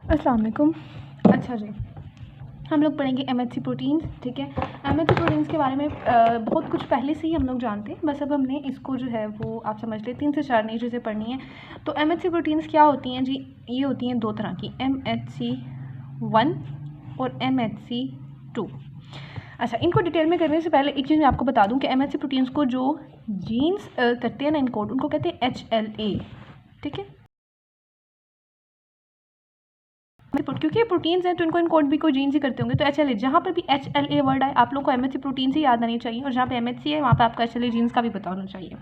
अस्सलाम वालेकुम। अच्छा जी, हम लोग पढ़ेंगे एमएचसी प्रोटीन्स। ठीक है, एमएचसी प्रोटीन्स के बारे में बहुत कुछ पहले से ही हम लोग जानते हैं, बस अब हमने इसको जो है वो आप समझ लें 3 से 4 नई चीज़ें पढ़नी है। तो एमएचसी प्रोटीन्स क्या होती हैं जी? ये होती हैं 2 तरह की, MHC1 और MHC2। अच्छा, इनको डिटेल में करने से पहले एक चीज़ मैं आपको बता दूं कि एमएचसी प्रोटीन्स को जो जीन्स करते हैं ना इनकोड, उनको कहते हैं HLA। ठीक है, क्योंकि ये प्रोटीन्स हैं तो इनको इनकोड भी कोई जीन्स ही करते होंगे। तो HLA, जहाँ पर भी HLA वर्ड आए आप लोग को एमएचसी प्रोटीन से याद आनी चाहिए, और जहाँ पे MHC है वहाँ पे आपको HLA जीन्स का भी पता होना चाहिए।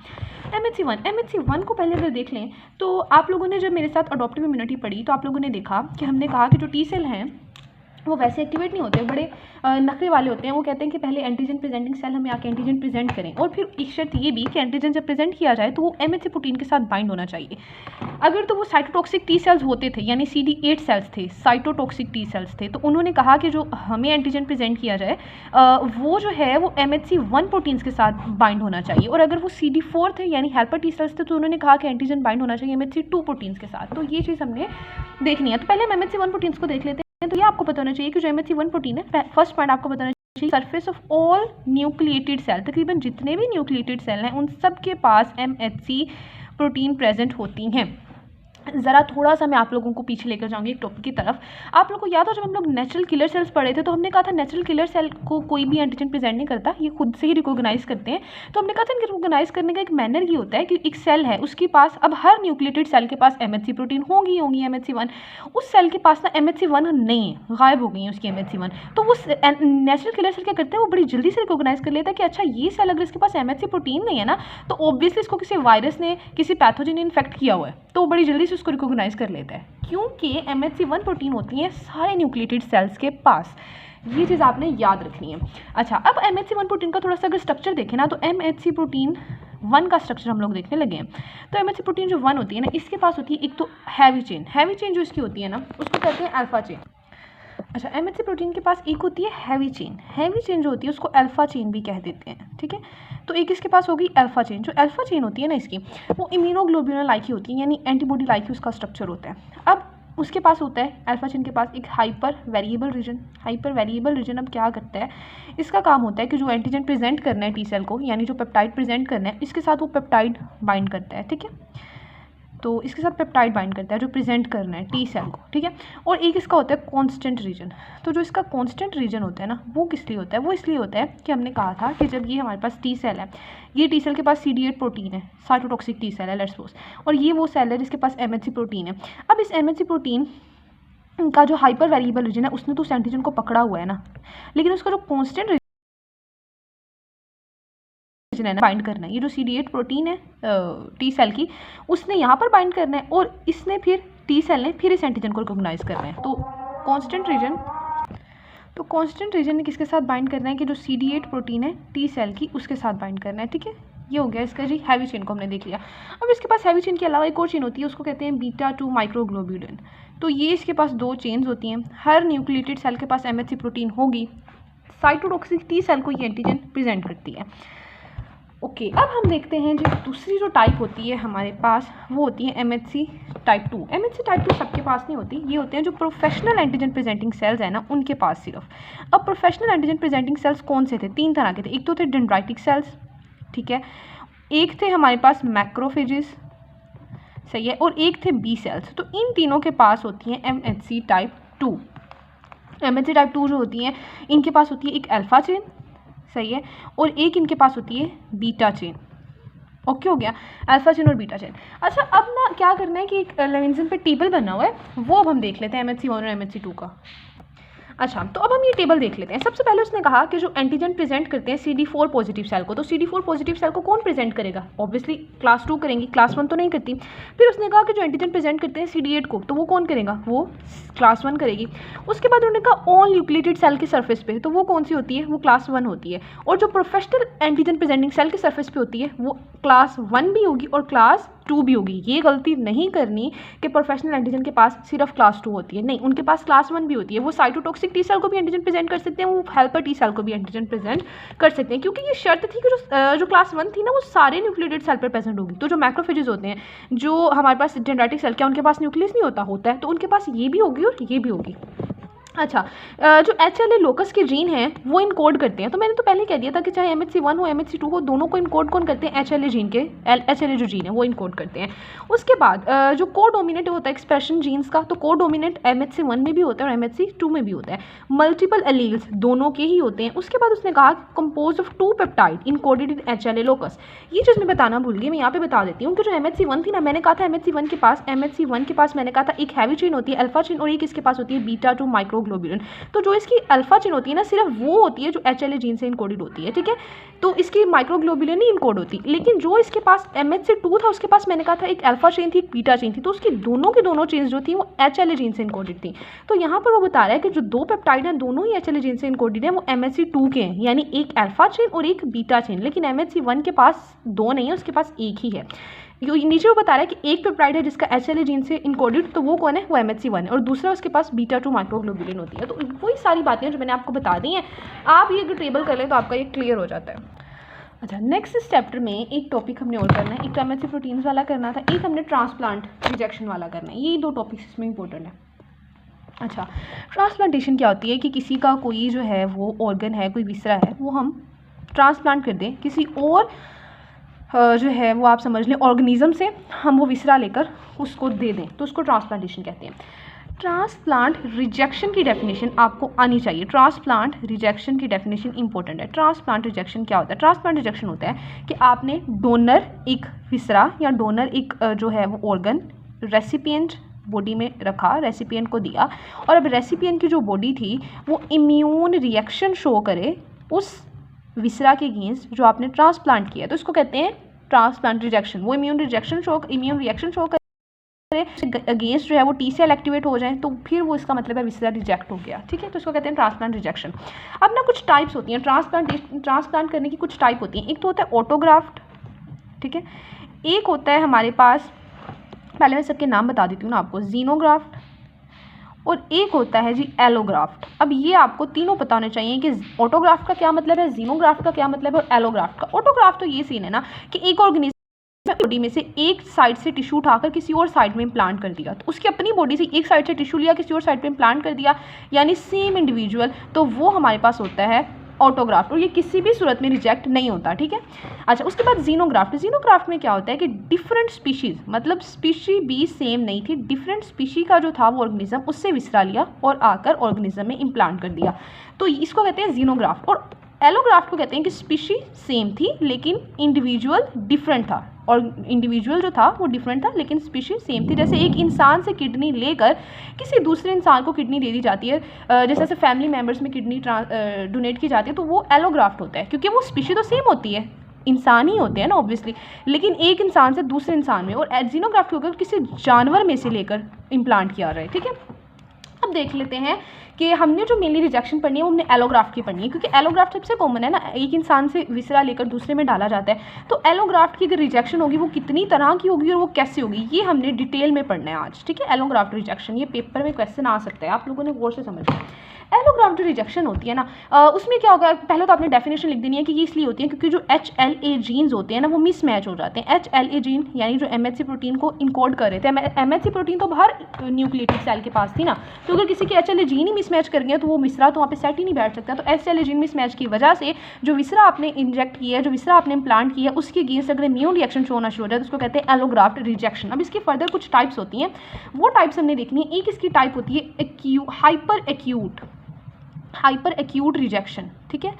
MHC1 को पहले अगर देख लें तो आप लोगों ने जब मेरे साथ अडॉप्टिव इम्यूनिटी पढ़ी तो आप लोगों ने देखा कि हमने कहा कि जो टी सेल हैं वो वैसे एक्टिवेट नहीं होते, बड़े नखरे वाले होते हैं। वो कहते हैं कि पहले एंटीजन प्रेजेंटिंग सेल हमें आके एंटीजन प्रेजेंट करें, और फिर एक शर्त ये भी कि एंटीजन जब प्रेजेंट किया जाए तो वो एमएचसी प्रोटीन के साथ बाइंड होना चाहिए। अगर तो वो साइटोटॉक्सिक टी सेल्स होते थे, यानी CD8 सेल्स थे, साइटोटॉक्सिक टी सेल्स थे, तो उन्होंने कहा कि जो हमें एंटीजन प्रेजेंट किया जाए वो जो है वो MHC1 प्रोटीन्स के साथ बाइंड होना चाहिए। और अगर वो CD4 थे यानी हेल्पर टी सेल्स थे तो उन्होंने कहा कि एंटीजन बाइंड होना चाहिए MHC2 प्रोटीन्स के साथ। तो ये चीज़ हमने देखनी है। तो पहले हम MHC1 प्रोटीन्स को देख लेते हैं। तो ये आपको पता होना चाहिए कि जो MHC1 प्रोटीन है, फर्स्ट पॉइंट आपको बताना चाहिए, surface of all nucleated cell, तकरीबन जितने भी न्यूक्लिएटेड सेल हैं उन सब के पास MHC प्रोटीन प्रेजेंट होती हैं। ज़रा थोड़ा सा मैं आप लोगों को पीछे लेकर जाऊंगी एक टॉपिक की तरफ। आप लोगों को याद हो जब हम लोग नेचुरल किलर सेल्स पढ़े थे तो हमने कहा था नेचुरल किलर सेल को कोई भी एंटीजन प्रेजेंट नहीं करता, ये खुद से ही रिकॉग्नाइज करते हैं। तो हमने कहा था इनके रिकॉग्नाइज करने का एक मैनर ये होता है कि एक सेल है उसके पास, अब हर न्यूक्लिएटेड सेल के पास MHC प्रोटीन होगी MHC1। उस सेल के पास ना MHC1 नहीं है, गायब हो गई है उसकी MHC1। तो वो नेचुरल किलर सेल क्या करते हैं, वो बड़ी जल्दी से रिकॉग्नाइज कर लेता है कि अच्छा ये सेल अगर इसके पास MHC प्रोटीन नहीं है ना तो ऑब्वियसली इसको किसी वायरस ने, किसी पैथोजन ने इन्फेक्ट किया हुआ है, तो वो बड़ी जल्दी से उसको रिकॉग्नाइज कर लेता है, क्योंकि MHC1 प्रोटीन होती है सारे न्यूक्लिएटेड सेल्स के पास। ये चीज़ आपने याद रखनी है। अच्छा, अब MHC1 प्रोटीन का थोड़ा सा अगर स्ट्रक्चर देखें ना तो MHC प्रोटीन 1 का स्ट्रक्चर हम लोग देखने लगे हैं। तो MHC प्रोटीन जो 1 होती है ना, इसके पास होती है एक तो हैवी चेन जो इसकी होती है ना उसको कहते हैं अल्फा चेन। अच्छा, MHC प्रोटीन के पास एक होती है हैवी चेन जो होती है उसको अल्फा चेन भी कह देते हैं। ठीक है, तो एक इसके पास होगी अल्फा चेन। जो अल्फा चेन होती है ना इसकी, वो इम्यूनोग्लोब्यूलिन लाइक ही होती है, यानी एंटीबॉडी लाइक ही उसका स्ट्रक्चर होता है। अब उसके पास होता है अल्फा चेन के पास एक हाइपर वेरिएबल रीजन। अब क्या करता है, इसका काम होता है कि जो एंटीजन प्रेजेंट करना है टी सेल को, यानी जो पेप्टाइड प्रेजेंट करना है, इसके साथ वो पेप्टाइड बाइंड करता है। ठीक है, तो इसके साथ पेप्टाइड बाइंड करता है जो प्रेजेंट करना है टी सेल को। ठीक है, और एक इसका होता है कांस्टेंट रीजन। तो जो इसका कांस्टेंट रीजन होता है ना वो किस लिए होता है, वो इसलिए होता है कि हमने कहा था कि जब ये हमारे पास टी सेल है, ये टी सेल के पास CD8 प्रोटीन है, साइटोटॉक्सिक टी सेल है लेट्स सपोज, और ये वो सेल है जिसके पास MHC प्रोटीन है। अब इस MHC प्रोटीन का जो हाइपर वेरिएबल रीजन है उसने तो उस एंटीजन को पकड़ा हुआ है ना, लेकिन उसका जो कांस्टेंट बाइंड करना है, ये जो CD8 प्रोटीन है टी सेल की, उसने यहाँ पर बाइंड करना है, और इसने फिर टी सेल ने फिर इस एंटीजन को रिकॉग्नाइज करना है। तो कांस्टेंट रीजन ने किसके साथ बाइंड करना है कि जो CD8 प्रोटीन है टी सेल की उसके साथ बाइंड करना है। ठीक है, ये हो गया इसका जी हैवी चेन को हमने देख लिया। अब इसके पास हैवी चेन के अलावा एक और चेन होती है, उसको कहते हैं β2 माइक्रोग्लोब्यूलिन। तो ये इसके पास 2 चेन्स होती हैं। हर न्यूक्लिएटेड सेल के पास MHC प्रोटीन होगी, साइटोटॉक्सिक टी सेल को ये एंटीजन प्रेजेंट करती है। ओके, अब हम देखते हैं जो दूसरी जो टाइप होती है हमारे पास वो होती है MHC टाइप 2। MHC टाइप 2 सबके पास नहीं होती, ये होते हैं जो प्रोफेशनल एंटीजन प्रेजेंटिंग सेल्स है ना उनके पास सिर्फ। अब प्रोफेशनल एंटीजन प्रेजेंटिंग सेल्स कौन से थे, 3 तरह के थे। एक तो थे डेंड्राइटिक सेल्स, ठीक है, एक थे हमारे पास मैक्रोफेजेस, सही है, और एक थे बी सेल्स। तो इन तीनों के पास होती है MHC टाइप 2। MHC टाइप 2 जो होती हैं इनके पास होती है एक अल्फा चेन, सही है, और एक इनके पास होती है बीटा चेन। ओके हो गया, अल्फा चेन और बीटा चेन। अच्छा, अब ना क्या करना है कि एक लेवेंसन पे टेबल बना हुआ है, वो अब हम देख लेते हैं MHC1 और MHC2 का। अच्छा, तो अब हम ये टेबल देख लेते हैं। सबसे पहले उसने कहा कि जो एंटीजन प्रेजेंट करते हैं CD4 पॉजिटिव सेल को, तो CD4 पॉजिटिव सेल को कौन प्रेजेंट करेगा, ऑब्वियसली क्लास 2 करेंगी, क्लास 1 तो नहीं करती। फिर उसने कहा कि जो एंटीजन प्रेजेंट करते हैं CD8 को, तो वो कौन करेगा, वो क्लास 1 करेगी। उसके बाद उन्होंने कहा ऑल न्यूक्लिएटेड सेल के सरफेस पे, तो वो कौन सी होती है, वो क्लास 1 होती है। और जो प्रोफेशनल एंटीजन प्रेजेंटिंग सेल के सरफेस पे होती है वो क्लास 1 भी होगी और क्लास 2 भी होगी। ये गलती नहीं करनी कि प्रोफेशनल एंटीजन के पास सिर्फ क्लास 2 होती है, नहीं, उनके पास क्लास 1 भी होती है। वो साइटोटॉक्सिक टी सेल को भी एंटीजन प्रेजेंट कर सकते हैं, वो हेल्पर टी सेल को भी एंटीजन प्रेजेंट कर सकते हैं, क्योंकि ये शर्त थी कि जो क्लास 1 थी ना वो सारे न्यूक्लियोटाइड सेल पर प्रेजेंट होगी। तो जो मैक्रोफेजेस होते हैं, जो हमारे पास डेंड्राइटिक सेल, क्या उनके पास न्यूक्लियस नहीं होता है, तो उनके पास ये भी होगी और ये भी होगी। अच्छा, जो HLA लोकस के जीन हैं वो इनकोड करते हैं। तो मैंने तो पहले कह दिया था कि चाहे MHC1 हो MHC2 हो, दोनों को इनकोड कौन करते हैं? HLA जीन के, HLA जो जीन है वो इनकोड करते हैं। उसके बाद जो को डोमिनेंट होता है एक्सप्रेशन जीन्स का, तो को डोमिनेंट MHC1 में भी होता है और MHC2 में भी होता है। मल्टीपल एलील्स दोनों के ही होते हैं। उसके बाद उसने कहा compose of 2 peptide encoded in HLA locus. ये चीज़ मैं बताना भूल गई, मैं यहाँ पे बता देती हूँ कि जो MHC1 थी ना, मैंने कहा था MHC1 के पास मैंने कहा था एक हैवी चेन होती है अल्फा चेन और एक इसके पास होती है बीटा 2 माइक्रोग्लोबुलिन। तो जो इसकी अल्फा चेन होती है ना, सिर्फ वो होती है जो HLA जीन से इनकोडेड होती है, ठीक है। तो इसकी माइक्रोग्लोबुलिन नहीं इनकोड होती। लेकिन जो इसके पास MHC2 था, उसके पास मैंने कहा था एक अल्फा चेन थी, एक बीटा चेन थी, तो उसकी दोनों की दोनों चेन्स जो थी वो HLA जीन से इनकोडेड थी। तो यहाँ पर वो बता रहा है कि जो 2 पेप्टाइड हैं दोनों ही HLA जीन से इनकोडेड है, वो MHC2 के हैं, यानी एक अल्फा चेन और एक बीटा चेन। लेकिन MHC1 के पास 2 नहीं है, उसके पास एक ही है। नीचे वो बता रहा है कि एक पेप्टाइड है जिसका HLA जीन से इनकोडेड, तो वो कौन है? वो MHC1 है, और दूसरा उसके पास बीटा 2 माइक्रोग्लोबुलिन होती है। तो वही सारी बातें जो मैंने आपको बता दी हैं, आप ये अगर टेबल कर लें तो आपका ये क्लियर हो जाता है। अच्छा, नेक्स्ट इस चैप्टर में एक टॉपिक हमने और करना है। एक तो MHC प्रोटीन्स वाला करना था, एक हमने ट्रांसप्लांट रिजेक्शन वाला करना है। ये 2 टॉपिक्स इसमें इंपॉर्टेंट है। अच्छा, ट्रांसप्लांटेशन क्या होती है कि किसी का कोई जो है वो ऑर्गन है, कोई विसरा है, वो हम ट्रांसप्लांट कर दें किसी और जो है वो आप समझ लें ऑर्गेनिज्म से, हम वो विसरा लेकर उसको दे दें, तो उसको ट्रांसप्लांटेशन कहते हैं। ट्रांसप्लांट रिजेक्शन की डेफिनेशन आपको आनी चाहिए। ट्रांसप्लांट रिजेक्शन की डेफिनेशन इंपॉर्टेंट है। ट्रांसप्लांट रिजेक्शन क्या होता है? ट्रांसप्लांट रिजेक्शन होता है कि आपने डोनर एक विसरा या डोनर एक जो है वो ऑर्गन रेसिपिएंट बॉडी में रखा, रेसिपिएंट को दिया, और अब रेसिपिएंट की जो बॉडी थी वो इम्यून रिएक्शन शो करे उस विसरा के अगेंस्ट जो आपने ट्रांसप्लांट किया, तो इसको कहते हैं ट्रांसप्लांट रिजेक्शन। वो इम्यून रिएक्शन शो करे अगेंस्ट जो है वो टी सेल एक्टिवेट हो जाए, तो फिर वो इसका मतलब है विसरा रिजेक्ट हो गया, ठीक है। तो इसको कहते हैं ट्रांसप्लांट रिजेक्शन। अब ना कुछ टाइप्स होती हैं ट्रांसप्लांट करने की, कुछ टाइप होती हैं। एक तो होता है ऑटोग्राफ्ट, ठीक है। एक होता है हमारे पास, पहले मैं सबके नाम बता देती हूँ ना आपको, जीनोग्राफ्ट, और एक होता है जी एलोग्राफ्ट। अब ये आपको तीनों पता होने चाहिए कि ऑटोग्राफ्ट का क्या मतलब है, जीनोग्राफ्ट का क्या मतलब है और एलोग्राफ्ट का। ऑटोग्राफ्ट तो ये सीन है ना कि एक ऑर्गेनिज्म बॉडी में से एक साइड से टिश्यू उठाकर किसी और साइड में इम्प्लांट कर दिया, तो उसकी अपनी बॉडी से एक साइड से टिश्यू लिया, किसी और साइड पे इम्प्लांट कर दिया, यानी सेम इंडिविजुअल, तो वो हमारे पास होता है ऑटोग्राफ्ट, और ये किसी भी सूरत में रिजेक्ट नहीं होता, ठीक है। अच्छा, उसके बाद जीनोग्राफ्ट में क्या होता है कि डिफरेंट स्पीशीज़, मतलब स्पीशी भी सेम नहीं थी, डिफरेंट स्पीशी का जो था वो ऑर्गेनिज्म उससे विसरा लिया और आकर ऑर्गेनिज्म में इम्प्लांट कर दिया, तो इसको कहते हैं जीनोग्राफ्ट। और एलोग्राफ्ट को कहते हैं कि स्पीशी सेम थी लेकिन इंडिविजुअल डिफरेंट था, और इंडिविजुअल जो था वो डिफरेंट था लेकिन स्पीशी सेम थी। जैसे एक इंसान से किडनी लेकर किसी दूसरे इंसान को किडनी दे दी जाती है, जैसे फैमिली मेम्बर्स में किडनी डोनेट की जाती है, तो वो एलोग्राफ्ट होता है, क्योंकि वो स्पीशी तो सेम होती है, इंसान ही होते हैं ना ऑब्वियसली, लेकिन एक इंसान से दूसरे इंसान में। और जीनोग्राफ्ट होकर किसी जानवर में से लेकर इम्प्लांट किया रहा है, ठीक है। अब देख लेते हैं कि हमने जो मेनली रिजेक्शन पढ़नी है वो हमने एलोग्राफ्ट की पढ़नी है, क्योंकि एलोग्राफ्ट सबसे कॉमन है ना, एक इंसान से विसरा लेकर दूसरे में डाला जाता है। तो एलोग्राफ्ट की अगर रिजेक्शन होगी वो कितनी तरह की होगी और वो कैसे होगी, ये हमने डिटेल में पढ़ना है आज, ठीक है। एलोग्राफ्ट रिजेक्शन, ये पेपर में क्वेश्चन आ सकता है, आप लोगों ने गौर से समझना है। एलोग्राफ्ट जो रिजेक्शन होती है ना, उसमें क्या होगा, पहले तो आपने डेफिनेशन लिख देनी है कि ये इसलिए होती है क्योंकि जो HLA जीन्स होते हैं ना वो मिसमैच हो जाते हैं। HLA जीन यानी जो MHC प्रोटीन को इनकोड कर रहे थे, MHC प्रोटीन तो हर न्यूक्लियोटाइड सेल के पास थी ना, तो अगर किसी के HLA जीन ही मिसमैच कर गए तो वो विसरा तो वहाँ पे सेट ही नहीं बैठ सकता। तो HLA जीन मिसमैच की वजह से जो विसरा आपने इंजेक्ट किया है, जो विसरा आपने इम्प्लांट किया है, उसके अगेंस्ट अगर इम्यून रिएक्शन शो होना शुरू हो जाए तो उसको कहते हैं एलोग्राफ्ट रिजेक्शन। अब इसकी फर्दर कुछ टाइप्स होती हैं, वो टाइप्स हमने देखनी है। एक इसकी टाइप होती है हाइपर एक्यूट रिजेक्शन, ठीक है।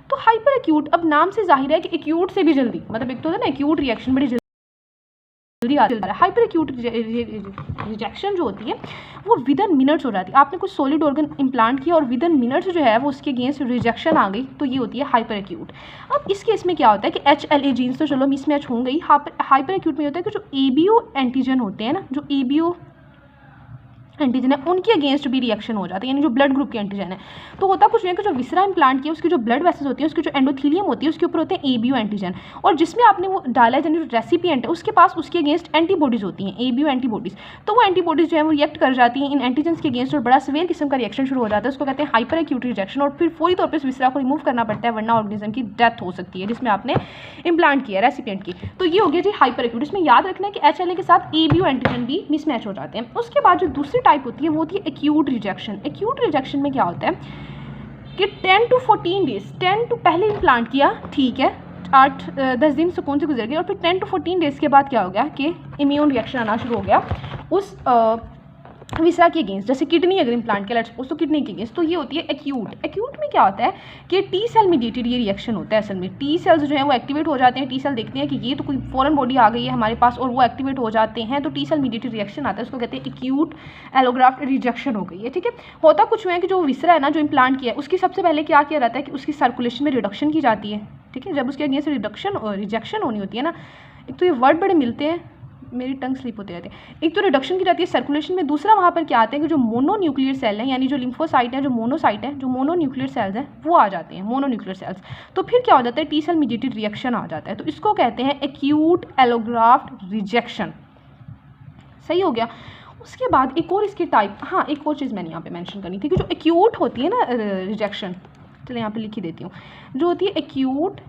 तो हाइपर एक्यूट, अब नाम से जाहिर है कि एक्यूट से भी जल्दी, मतलब एक तो है ना एक्यूट रिएक्शन बड़ी जल्दी आती है। हाइपर एक्यूट रिजेक्शन जो होती है वो विद इन मिनट्स हो जाती है। आपने कुछ सॉलिड ऑर्गन इम्प्लांट किया और विद इन मिनट्स जो है वो उसके अगेंस्ट रिजेक्शन आ गई, तो ये होती है हाइपर एक्यूट। अब इस केस में क्या होता है कि HLA जीन्स तो चलो मिसमैच हो गई, हाइपर एक्यूट में होता है कि जो ABO एंटीजन होते हैं ना, जो ABO एंटीजन है उनके अगेंस्ट भी रिएक्शन हो जाता है, यानी जो ब्लड ग्रुप के एंटीजन है। तो होता कुछ नहीं है कि जो विसरा इम्प्लांट किया उसकी जो ब्लड वेसल्स होती है, उसकी जो एंडोथीलियम होती है उसके ऊपर होते हैं एबीओ एंटीजन, और जिसमें आपने वो डाला है यानी जो रेसिपिएंट है उसके पास उसके अगेंस्ट एंटीबॉडीज होती हैं, एबीओ एंटीबॉडीज। तो वो एंटीबॉडीज जो है वो रिएक्ट कर जाती हैं इन एंटीजन के अगेंस्ट और बड़ा सीवियर किस्म का रिएक्शन शुरू हो जाता है, उसको कहते हैं हाइपर एक्यूट रिजेक्शन, और फिर फौरी तौर पर इस विसरा को रिमूव करना पड़ता है वरना ऑर्गेनिज्म की डेथ हो सकती है जिसमें आपने इम्प्लांट किया रेसिपिएंट की। तो ये हो गया जी हाइपर एक्यूट। इसमें याद रखना है कि HLA के साथ एबीओ एंटीजन भी मिसमैच हो जाते हैं। उसके बाद जो दूसरी टाइप होती है वो होती है एक्यूट रिजेक्शन। एक्यूट रिजेक्शन में क्या होता है कि 10 to 14 डेज, 10 to पहले इम्प्लांट किया ठीक है, 8-10 दिन सुकून से गुजर गए, और फिर 10 to 14 डेज के बाद क्या हो गया कि इम्यून रिएक्शन आना शुरू हो गया उस विसरा के अगेंस्ट। जैसे किडनी अगर इम्प्लांट किया लेट्स सपोज तो किडनी के अगेंस्ट, तो ये होती है एक्यूट। एक्यूट में क्या होता है कि टी सेल मीडिएटेड ये रिएक्शन होता है। असल में टी सेल्स जो है वो एक्टिवेट हो जाते हैं, टी सेल देखते हैं कि ये तो कोई फॉरेन बॉडी आ गई है हमारे पास और वो एक्टिवेट हो जाते हैं, तो टी सेल मीडिएटेड रिएक्शन आता है, उसको कहते हैं एक्यूट एलोग्राफ्ट रिजेक्शन हो गई है। ठीक है, होता कुछ है कि जो विसरा है ना जो इम्प्लांट किया है उसकी सबसे पहले क्या किया जाता है कि उसकी सर्कुलेशन में रिडक्शन की जाती है। ठीक है, जब उसके अगेंस्ट रिजेक्शन होनी होती है ना, एक तो ये वर्ड बड़े मिलते हैं, मेरी टंग स्लिप होते रहते हैं। एक तो रिडक्शन की जाती है सर्कुलेशन में, दूसरा वहाँ पर क्या आते हैं कि जो मोनोन्यूक्लियर सेल हैं यानी जो लिम्फोसाइट है, जो मोनोसाइट है, जो मोनोन्यूक्लियर सेल्स हैं वो आ जाते हैं, मोनोन्यूक्लियर सेल्स। तो फिर क्या हो जाता है टी सेल मीडिएटेड रिएक्शन आ जाता है, तो इसको कहते हैं एक्यूट एलोग्राफ्ट रिजेक्शन। सही हो गया। उसके बाद एक और इसकी टाइप, हाँ एक और चीज़ मैंने यहाँ पे मेंशन करनी थी कि जो एक्यूट होती है ना रिजेक्शन, चलिए यहाँ पे लिख ही देती हूँ, जो होती है एक्यूट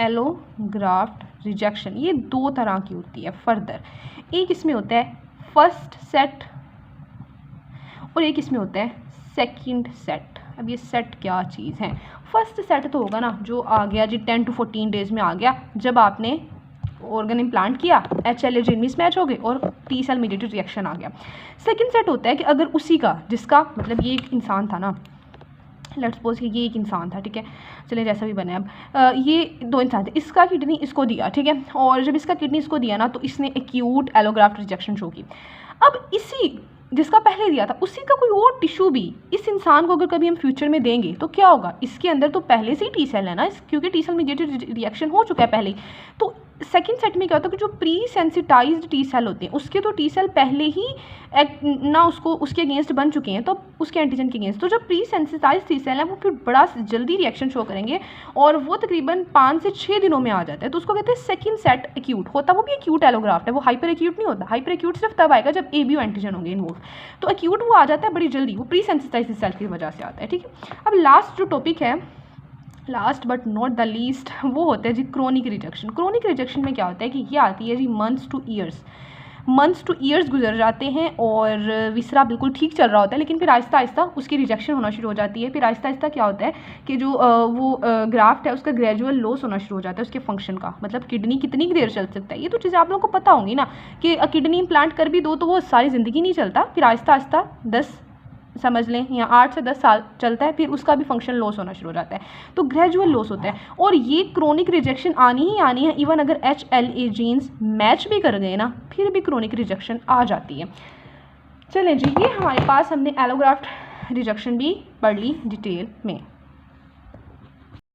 एलोग्राफ्ट रिजेक्शन, ये दो तरह की होती है फर्दर। एक इसमें होता है फर्स्ट सेट और एक इसमें होता है सेकंड सेट। अब ये सेट क्या चीज़ है? फर्स्ट सेट तो होगा ना जो आ गया जी 10 to 14 डेज में आ गया जब आपने ऑर्गन इम्प्लांट किया, HLA जीन मिसमैच हो गए और टी सेल मीडिएटेड रिएक्शन आ गया। सेकंड सेट होता है कि अगर उसी का जिसका मतलब ये एक इंसान था ना, लेट्स सपोज कि ये एक इंसान था, ठीक है, चलिए जैसा भी बने, अब ये दो इंसान थे, इसका किडनी इसको दिया, ठीक है, और जब इसका किडनी इसको दिया ना तो इसने एक्यूट एलोग्राफ्ट रिजेक्शन शो की। अब इसी जिसका पहले दिया था उसी का कोई और टिश्यू भी इस इंसान को अगर कभी हम फ्यूचर में देंगे तो क्या होगा, इसके अंदर तो पहले से ही टी सेल है ना, क्योंकि टी सेल मीडिएटेड रिएक्शन हो चुका है पहले ही। तो सेकंड सेट में क्या होता है कि जो प्री सेंसिटाइज्ड टी सेल होते हैं उसके तो टी सेल पहले ही ना उसको उसके अगेंस्ट बन चुके हैं, तो उसके एंटीजन के अगेंस्ट, तो जब प्री सेंसिटाइज्ड टी सेल है वो फिर बड़ा जल्दी रिएक्शन शो करेंगे और वो तकरीबन 5 से 6 दिनों में आ जाता है, तो उसको कहते हैं सेकंड सेट एक्यूट। होता वो भी एक्यूट एलोग्राफ्ट है, वो हाइपर एक्यूट नहीं होता। हाइपर एक्यूट सिर्फ तब आएगा जब एबीओ एंटीजन होंगे इन्वॉल्व, तो एक्यूट वो आ जाता है बड़ी जल्दी, वो प्री सेंसिटाइज्ड सेल की वजह से आता है। ठीक है, अब लास्ट जो टॉपिक है, last but not the least, वो होता है जी क्रोनिक रिजेक्शन। क्रोनिक रिजेक्शन में क्या होता है कि ये आती है जी मंथ्स टू ईयर्स गुजर जाते हैं और विसरा बिल्कुल ठीक चल रहा होता है, लेकिन फिर आहिस्ता आहिस्ता उसकी रिजेक्शन होना शुरू हो जाती है। फिर आहिस्ता आहिस्ता क्या होता है कि जो वो ग्राफ्ट है उसका ग्रेजुअल लॉस होना शुरू हो जाता है उसके फंक्शन का, मतलब किडनी कितनी देर चल सकता है, ये तो चीज़ें आप लोगों को पता होंगी ना कि किडनी इम्प्लांट कर भी दो तो वो सारी ज़िंदगी नहीं चलता, फिर आहिस्ता आहिस्ता 10 समझ लें या 8 से 10 साल चलता है, फिर उसका भी फंक्शन लॉस होना शुरू हो जाता है, तो ग्रेजुअल लॉस होता है। और ये क्रोनिक रिजेक्शन आनी ही आनी है, इवन अगर HLA जीन्स मैच भी कर गए ना फिर भी क्रोनिक रिजेक्शन आ जाती है। चलें जी, ये हमारे पास हमने एलोग्राफ्ट रिजेक्शन भी पढ़ ली डिटेल में।